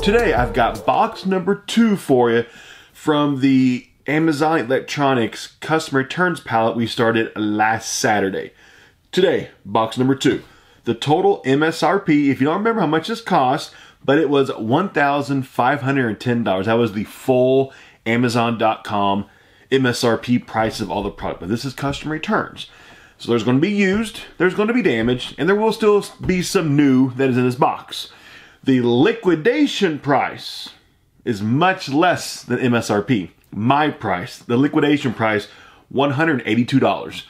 Today I've got box number 2 for you from the Amazon Electronics customer returns pallet we started last Saturday. Today, box number 2. The total MSRP, if you don't remember how much this cost, but it was $1,510. That was the full Amazon.com MSRP price of all the product. But this is customer returns. So there's going to be used, there's going to be damaged, and there will still be some new that is in this box. The liquidation price is much less than MSRP. My price, the liquidation price, $182.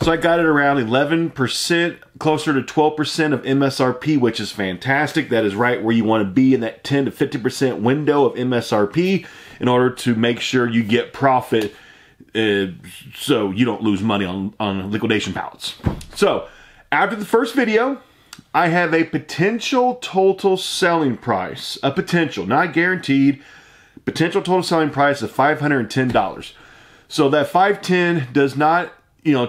So I got it around 11%, closer to 12% of MSRP, which is fantastic. That is right where you want to be in that 10 to 50% window of MSRP in order to make sure you get profit so you don't lose money on liquidation pallets. So after the first video, I have a potential total selling price, a potential, not guaranteed, potential total selling price of $510. So that $510 does not,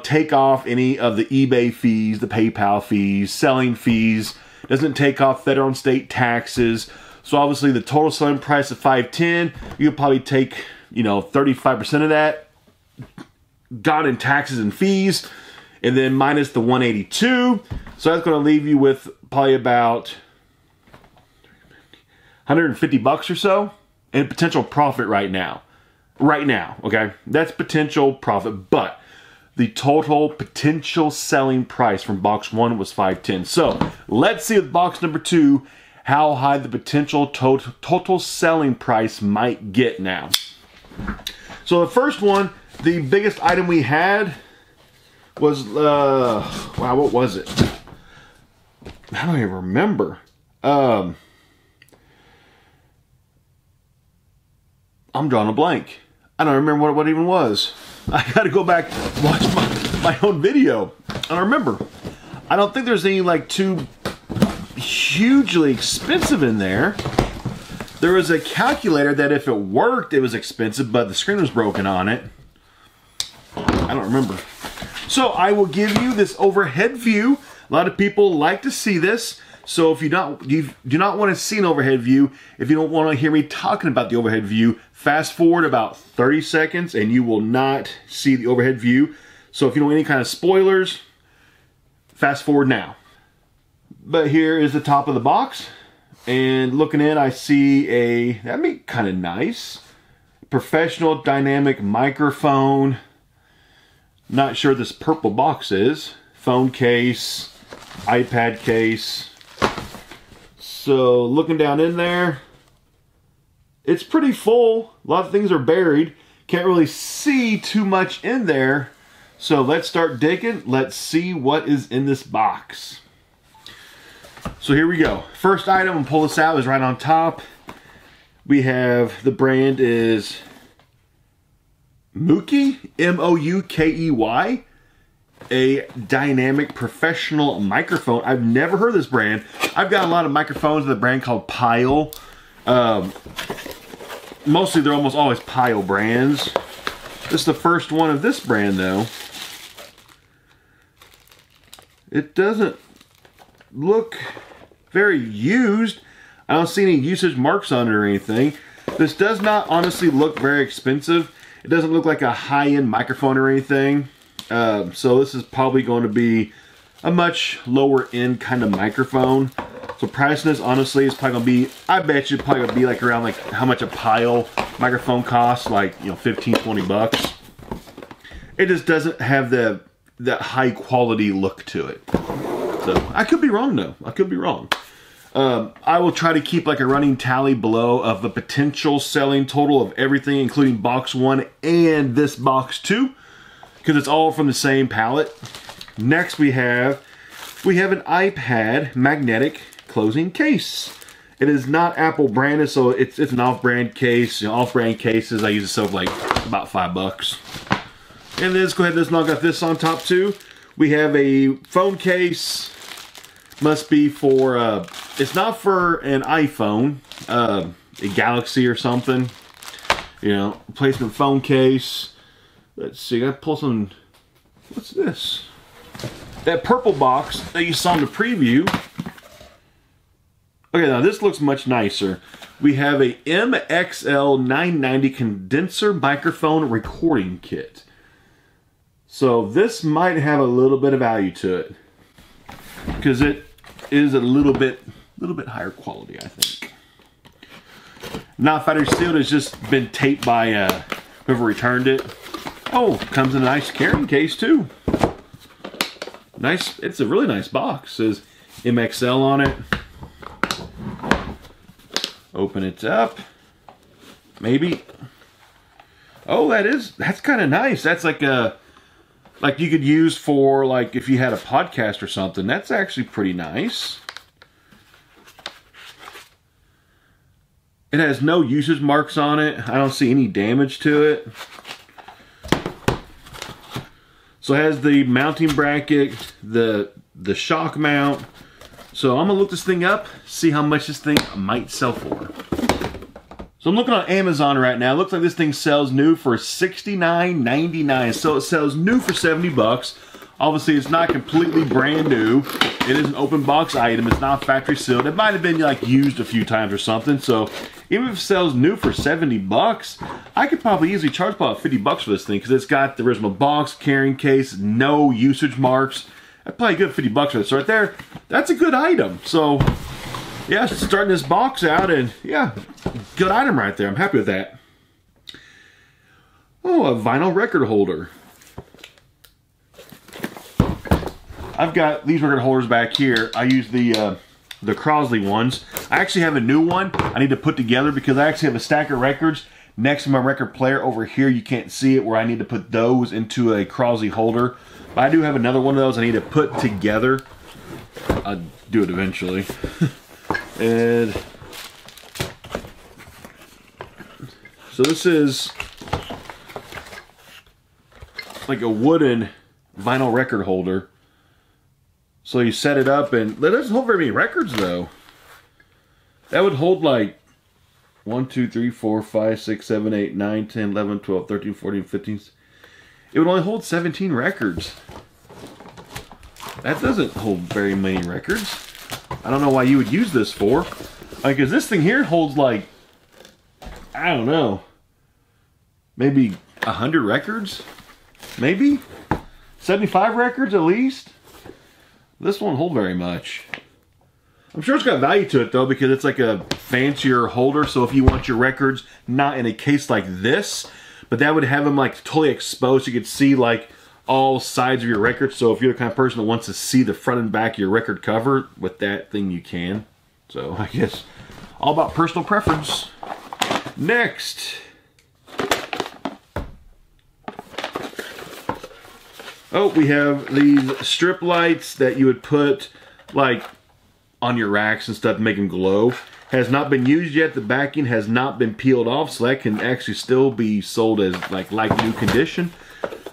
take off any of the eBay fees, the PayPal fees, selling fees, doesn't take off federal and state taxes. So obviously the total selling price of $510, you could probably take, 35% of that, gone in taxes and fees, and then minus the $182. So that's going to leave you with probably about $150 or so in potential profit right now. Right now, okay? That's potential profit, but the total potential selling price from box 1 was $510. So let's see with box number 2 how high the potential total selling price might get now. So the first one, the biggest item we had was, wow, what was it? I don't even remember. I'm drawing a blank. I don't remember what it even was. I gotta go back and watch my own video. I don't remember. I don't think there's any too hugely expensive in there. There was a calculator that if it worked, it was expensive, but the screen was broken on it. I don't remember. So I will give you this overhead view. A lot of people like to see this. So if you do not want to see an overhead view, if you don't want to hear me talking about the overhead view, fast forward about 30 seconds and you will not see the overhead view. So if you don't want any kind of spoilers, fast forward now. But here is the top of the box. And looking in, I see that'd be kind of nice. Professional dynamic microphone. Not sure this purple box is. Phone case, iPad case. So looking down in there, it's pretty full. A lot of things are buried. Can't really see too much in there. So let's start digging. Let's see what is in this box. So here we go. First item, and pull this out, is right on top. We have, the brand is Moukey, M-O-U-K-E-Y. A dynamic professional microphone. I've never heard of this brand. I've got a lot of microphones with a brand called Pyle. Mostly they're almost always Pyle brands. This is the first one of this brand though. It doesn't look very used. I don't see any usage marks on it or anything. This does not honestly look very expensive. It doesn't look like a high-end microphone or anything. So this is probably going to be a much lower end kind of microphone. So pricing this honestly is probably going to be, I bet you probably going to be around how much a Pyle microphone costs, 15-20 bucks. It just doesn't have that high quality look to it. So I could be wrong though. I could be wrong. I will try to keep a running tally below of the potential selling total of everything, including box 1 and this box 2. Because it's all from the same pallet. Next we have an iPad magnetic closing case. It is not Apple branded, so it's an off-brand case. Off-brand cases, I use it so about $5. And then let's go ahead and knock out this on top too. We have a phone case. Must be for, it's not for an iPhone, a Galaxy or something. Replacement phone case. Let's see, I gotta pull some, what's this? That purple box that you saw in the preview Okay, now this looks much nicer. We have a MXL 990 condenser microphone recording kit. So this might have a little bit of value to it, because it is a little bit higher quality, I think. Not factory sealed, it's just been taped by whoever returned it. Oh, comes in a nice carrying case too. Nice, it's a really nice box. It says MXL on it. Open it up. Maybe. Oh, that's kind of nice. That's like you could use for like if you had a podcast or something. That's actually pretty nice. It has no usage marks on it. I don't see any damage to it. So it has the mounting bracket, the shock mount. So I'm gonna look this thing up, see how much this thing might sell for. So I'm looking on Amazon right now. It looks like this thing sells new for $69.99. So it sells new for 70 bucks. Obviously, it's not completely brand new. It is an open box item. It's not factory sealed. It might have been like used a few times or something. So even if it sells new for 70 bucks, I could probably easily charge about 50 bucks for this thing because it's got the original box, carrying case, no usage marks. I'd probably get 50 bucks for this. So right there, that's a good item. So yeah, starting this box out, and yeah, good item right there. I'm happy with that. Oh, a vinyl record holder. I've got these record holders back here. I use the Crosley ones. I actually have a new one I need to put together because I actually have a stack of records next to my record player over here. You can't see it, where I need to put those into a Crosley holder. But I do have another one of those I need to put together. I'll do it eventually. And so this is like a wooden vinyl record holder. So you set it up, and that doesn't hold very many records though. That would hold like 1, 2, 3, 4, 5, 6, 7, 8, 9, 10, 11, 12, 13, 14, 15. It would only hold 17 records. That doesn't hold very many records. I don't know why you would use this for. Like, cause this thing here holds like, I don't know, maybe 100 records? Maybe? 75 records at least? This won't hold very much. I'm sure it's got value to it though, because it's like a fancier holder. So if you want your records not in a case like this, but that would have them like totally exposed, so you could see like all sides of your record. So if you're the kind of person that wants to see the front and back of your record cover, with that thing you can. So I guess all about personal preference. Next. Oh, we have these strip lights that you would put like on your racks and stuff to make them glow. Has not been used yet. The backing has not been peeled off, so that can actually still be sold as like new condition.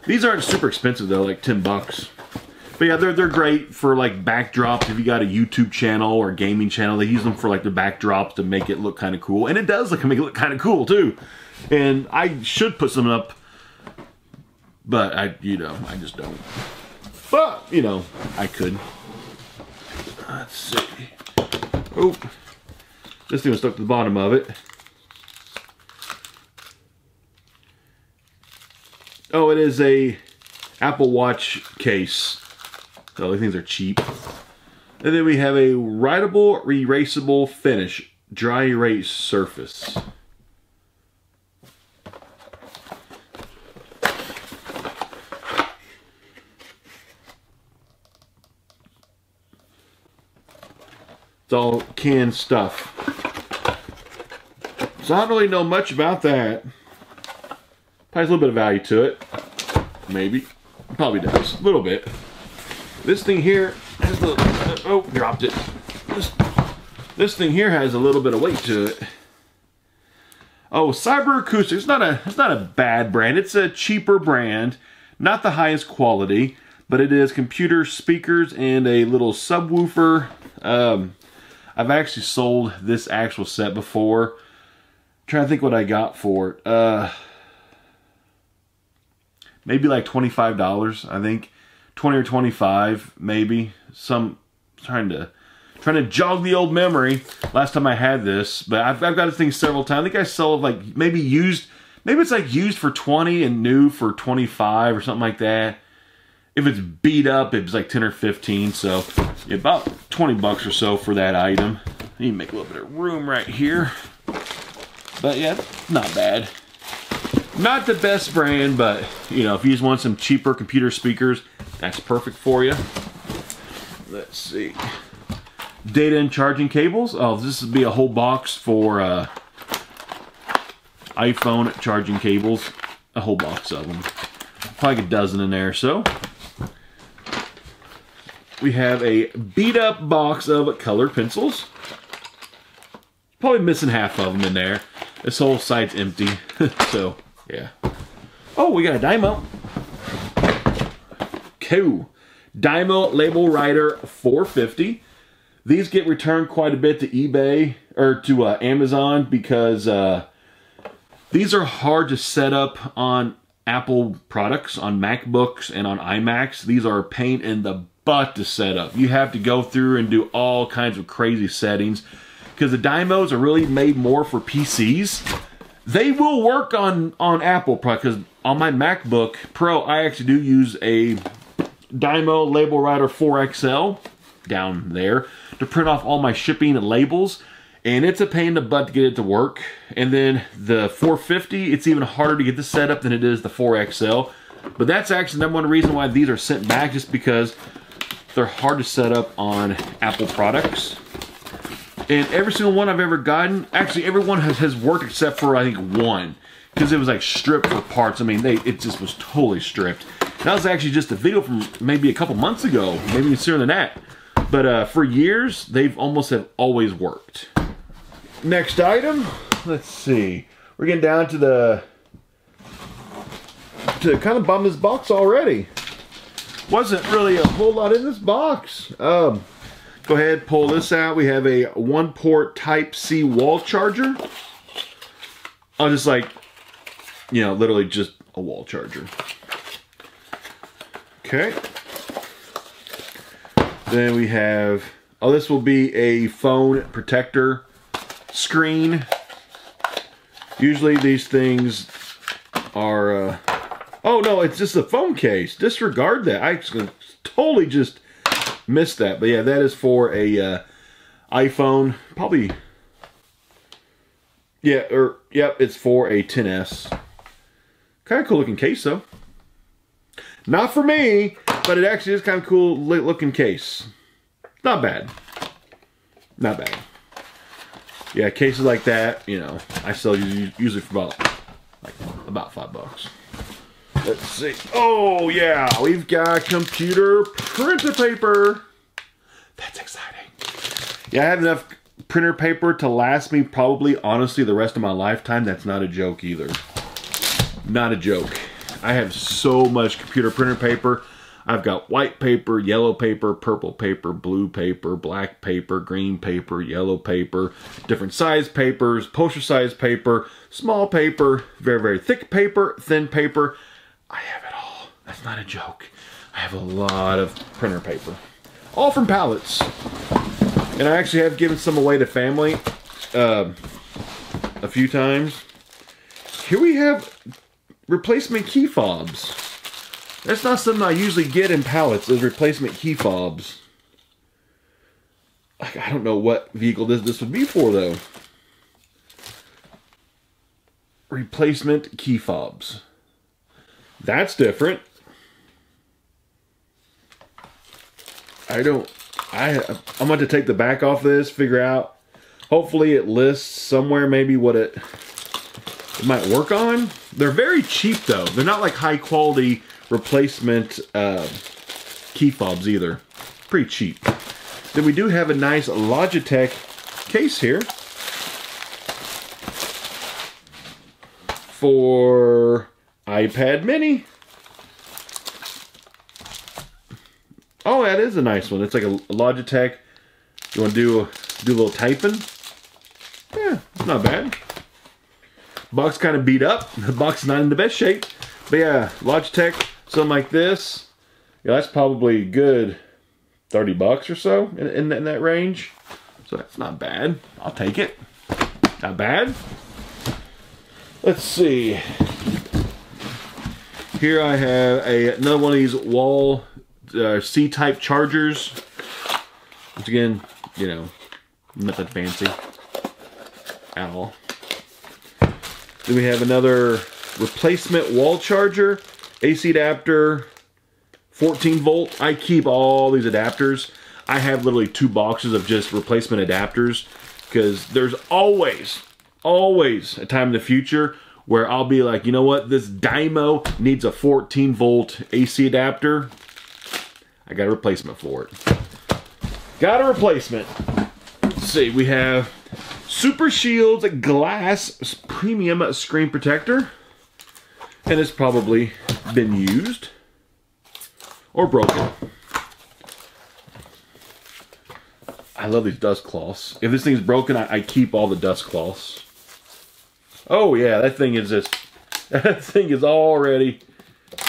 These aren't super expensive though, like 10 bucks. But yeah, they're great for like backdrops. If you got a YouTube channel or a gaming channel, they use them for like the backdrops to make it look kind of cool. And it does make it look kind of cool too. And I should put some up, but I just don't. But, I could. Let's see. Oh, this thing was stuck to the bottom of it. Oh, it is a Apple Watch case. So these things are cheap. And then we have a writable, erasable finish, dry erase surface. It's all canned stuff. So I don't really know much about that. Probably has a little bit of value to it. Maybe. Probably does. A little bit. This thing here has a little... oh, dropped it. This thing here has a little bit of weight to it. Oh, Cyber Acoustic. It's not a bad brand. It's a cheaper brand. Not the highest quality. But it is computer speakers and a little subwoofer. I've actually sold this actual set before. I'm trying to think what I got for it. Maybe like $25, I think. 20 or 25, maybe. Trying to Trying to jog the old memory. Last time I had this, but I've got this thing several times. I think I saw like maybe it's like used for 20 and new for 25 or something like that. If it's beat up, it was like 10 or 15. So yeah, about 20 bucks or so for that item. I need to make a little bit of room right here. But yeah, not bad. Not the best brand, but you know, if you just want some cheaper computer speakers, that's perfect for you. Let's see. Data and charging cables. Oh, this would be a whole box for iPhone charging cables. A whole box of them. Probably like a dozen in there. So we have a beat up box of colored pencils. Probably missing half of them in there. This whole site's empty. So yeah. Oh, we got a Dymo. Cool. Dymo Label Writer 450. These get returned quite a bit to eBay or to Amazon because these are hard to set up on Apple products, on MacBooks and on iMacs. These are a pain in the butt to set up. You have to go through and do all kinds of crazy settings because the Dymos are really made more for PCs. They will work on Apple products because on my MacBook Pro, I actually do use a Dymo Label Writer 4XL down there to print off all my shipping and labels, and it's a pain in the butt to get it to work. And then the 450, it's even harder to get this set up than it is the 4XL. But that's actually the number one reason why these are sent back, just because they're hard to set up on Apple products. And every single one I've ever gotten, actually every one has worked except for I think one, because it was like stripped for parts. I mean, it just was totally stripped. That was actually just a video from maybe a couple months ago, maybe even sooner than that. But for years, they've almost have always worked. Next item, let's see. We're getting down to kind of bum this box already. Wasn't really a whole lot in this box. Go ahead, pull this out. We have a 1-port Type-C wall charger. I'll just like, you know, literally just a wall charger. Okay. Then we have, oh, this will be a phone protector screen. Usually these things are, oh no, it's just a phone case. Disregard that. I totally just missed that. But yeah, that is for a iPhone. Probably, yeah, yep, it's for a XS. Kind of cool looking case though. Not for me, but it actually is kind of cool looking case. Not bad. Not bad. Yeah, cases like that, you know, I sell usually for about $5. Let's see. Oh yeah, we've got computer printer paper. That's exciting. Yeah, I have enough printer paper to last me probably, honestly, the rest of my lifetime. That's not a joke either. Not a joke. I have so much computer printer paper. I've got white paper, yellow paper, purple paper, blue paper, black paper, green paper, yellow paper, different size papers, poster size paper, small paper, very, very thick paper, thin paper. I have it all. That's not a joke. I have a lot of printer paper. All from pallets. And I actually have given some away to family a few times. Here we have replacement key fobs. That's not something I usually get in pallets, is replacement key fobs. I don't know what vehicle this would be for, though. Replacement key fobs. That's different. I'm going to take the back off this, figure out. Hopefully it lists somewhere maybe what it might work on. They're very cheap though. They're not like high quality replacement key fobs either. Pretty cheap. Then we do have a nice Logitech case here for iPad mini. Oh, that is a nice one. It's like a Logitech. You want to do a little typing? Yeah, not bad. Box kind of beat up. The box is not in the best shape. But yeah, Logitech, something like this. Yeah, that's probably good 30 bucks or so in that range. So that's not bad. I'll take it. Not bad. Let's see. Here I have another one of these wall C-type chargers. Which again, you know, not that fancy at all. Then we have another replacement wall charger, AC adapter, 14 volt. I keep all these adapters. I have literally 2 boxes of just replacement adapters because there's always a time in the future where I'll be like, you know what, this dyno needs a 14 volt AC adapter. I got a replacement for it. Got a replacement. Let's see, we have Super Shield's glass premium screen protector. And it's probably been used or broken. I love these dust cloths. If this thing's broken, I keep all the dust cloths. Oh yeah, that thing is just, that thing is already,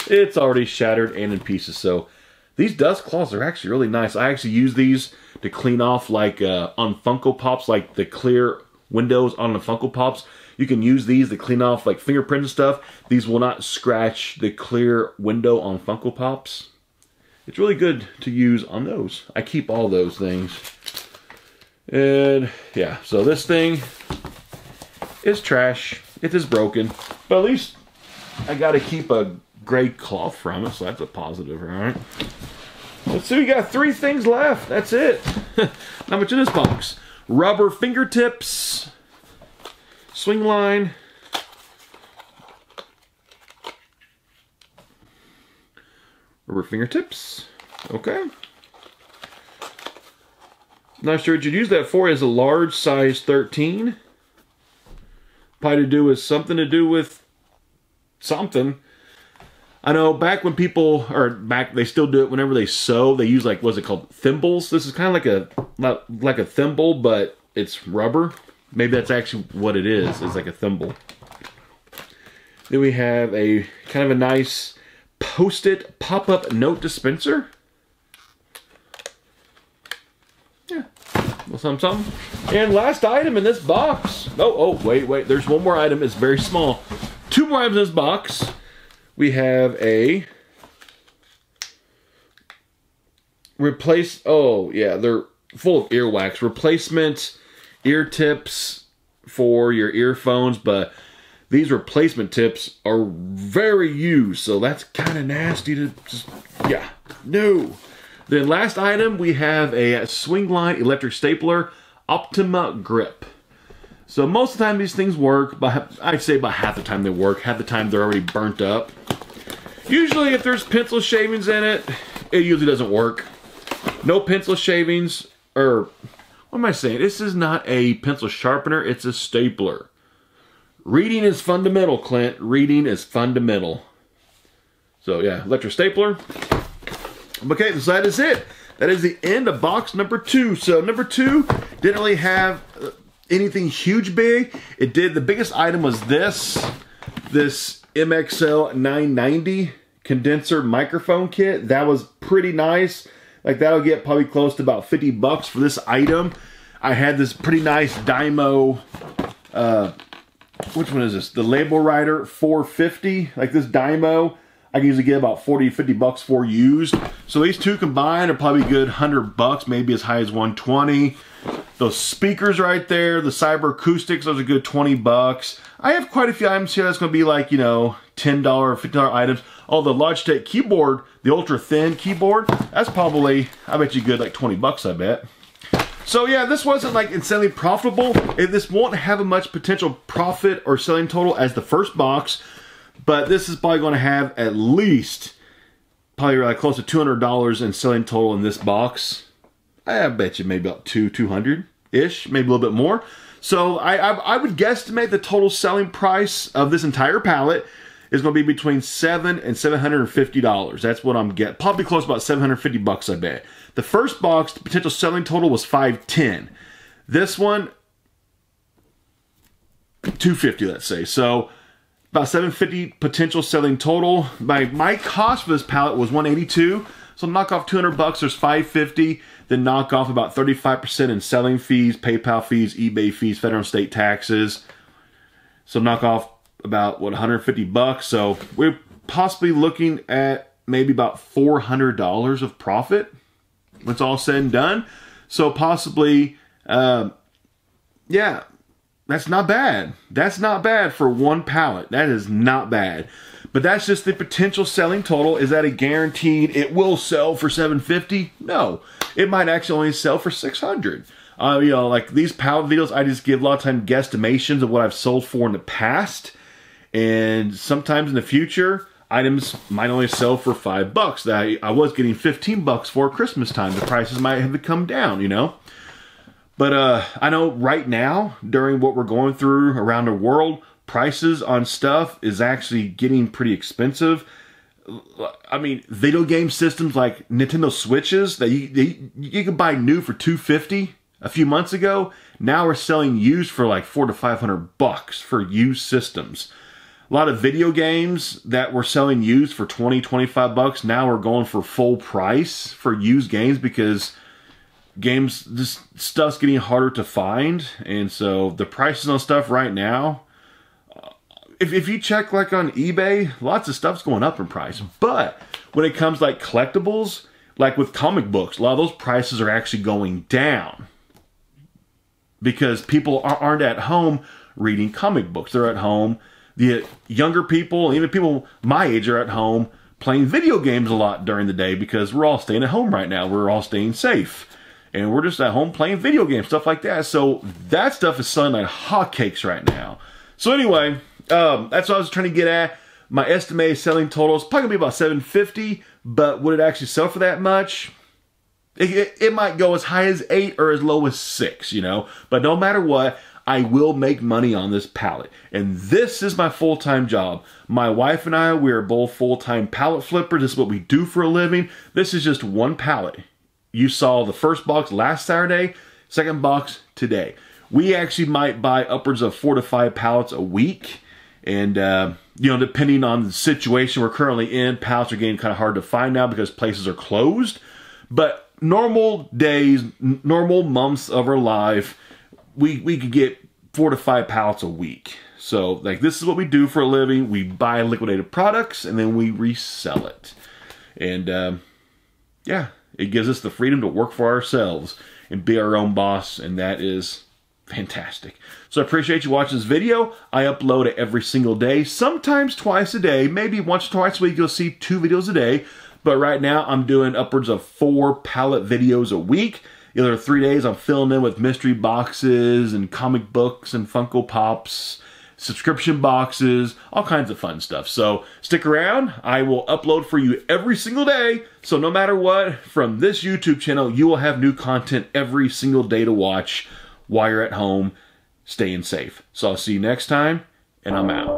it's already shattered and in pieces. So these dust cloths are actually really nice. I actually use these to clean off like on Funko Pops, like the clear windows on the Funko Pops. You can use these to clean off like fingerprints and stuff. These will not scratch the clear window on Funko Pops. It's really good to use on those. I keep all those things. And yeah, so this thing is trash. It is broken. But at least I got to keep a gray cloth from it, so that's a positive, right? Let's see, we got 3 things left. That's it. Not much in this box. Rubber fingertips. Swingline. Rubber fingertips. Okay. Not sure what you'd use that for. Is a large size 13. Probably something to do with something. I know back when people, they still do it whenever they sew, they use like, what's it called? Thimbles. This is kind of like a thimble, but it's rubber. Maybe that's actually what it is. It's like a thimble. Then we have a kind of a nice Post-it pop-up note dispenser. Yeah, well, something. And last item in this box. Oh, wait. There's one more item. It's very small. 2 more items in this box. We have a they're full of earwax. Replacement ear tips for your earphones, but these replacement tips are very used, so that's kind of nasty to just, yeah, no. Then last item, we have a Swingline electric stapler, Optima Grip. So most of the time these things work, but I'd say about half the time they work. Half the time they're already burnt up. Usually if there's pencil shavings in it, it usually doesn't work. No pencil shavings, or what am I saying? This is not a pencil sharpener, it's a stapler. Reading is fundamental, Clint. Reading is fundamental. So yeah, electric stapler. Okay, so that is it. That is the end of box number 2. So number 2 didn't really have anything huge big. It did, the biggest item was this MXL 990 condenser microphone kit. That was pretty nice. Like that'll get probably close to about 50 bucks for this item. I had this pretty nice Dymo, which one is this? The Label Writer 450. Like this Dymo, I can usually get about 40, 50 bucks for used. So these two combined are probably a good 100 bucks, maybe as high as 120. Those speakers right there, the Cyber Acoustics, those are a good 20 bucks. I have quite a few items here that's going to be like, you know, $10 or $50 items. Oh, the Logitech keyboard, the ultra thin keyboard, that's probably, I bet you good like 20 bucks, I bet. So yeah, this wasn't like insanely profitable. This won't have a much potential profit or selling total as the first box, but this is probably going to have at least probably like close to $200 in selling total in this box. I bet you maybe about 200-ish, maybe a little bit more. So I would guesstimate the total selling price of this entire pallet is going to be between $700 and $750. That's what I'm getting. Probably close to about 750 bucks, I bet. The first box, the potential selling total was $510. This one, $250, let's say. So about $750 potential selling total. My cost for this pallet was $182. So knock off 200 bucks, there's 550. Then knock off about 35% in selling fees, PayPal fees, eBay fees, federal and state taxes. So knock off about, what, 150 bucks. So we're possibly looking at maybe about $400 of profit when it's all said and done. So possibly, yeah, that's not bad. That's not bad for one pallet. That is not bad. But that's just the potential selling total. Is that a guaranteed it will sell for $750? No. It might actually only sell for $600. You know, like these pallet videos, I just give a lot of time guesstimations of what I've sold for in the past. And sometimes in the future, items might only sell for $5 that I was getting 15 bucks for Christmas time. The prices might have come down, you know. But I know right now, during what we're going through around the world, prices on stuff is actually getting pretty expensive. I mean, video game systems like Nintendo Switches that you could buy new for $250 a few months ago. Now we're selling used for like $400 to $500 for used systems. A lot of video games that were selling used for $20, $25 now are going for full price for used games because this stuff's getting harder to find. And so the prices on stuff right now, if you check like on eBay, lots of stuff's going up in price. But when it comes like collectibles, like with comic books, a lot of those prices are actually going down because people aren't at home reading comic books. They're at home. The younger people, even people my age, are at home playing video games a lot during the day because we're all staying at home right now. We're all staying safe. And we're just at home playing video games, stuff like that. So that stuff is selling like hotcakes right now. So anyway, that's what I was trying to get at. My estimated selling total is probably going to be about $750, but would it actually sell for that much? It might go as high as $8 or as low as $6, you know. But no matter what, I will make money on this pallet. And this is my full-time job. My wife and I, we are both full-time pallet flippers. This is what we do for a living. This is just one pallet. You saw the first box last Saturday, second box today. We actually might buy upwards of 4 to 5 pallets a week. And, you know, depending on the situation we're currently in, pallets are getting kind of hard to find now because places are closed. But normal days, normal months of our life, we could get 4 to 5 pallets a week. So, like, this is what we do for a living. We buy liquidated products, and then we resell it. And, yeah, it gives us the freedom to work for ourselves and be our own boss, and that is fantastic. So I appreciate you watching this video. I upload it every single day, sometimes twice a day, maybe once or twice a week. You'll see 2 videos a day. But right now, I'm doing upwards of 4 pallet videos a week. The other 3 days, I'm filling in with mystery boxes and comic books and Funko Pops, subscription boxes, all kinds of fun stuff. So stick around. I will upload for you every single day. So no matter what, from this YouTube channel, you will have new content every single day to watch while you're at home staying safe. So I'll see you next time, and I'm out.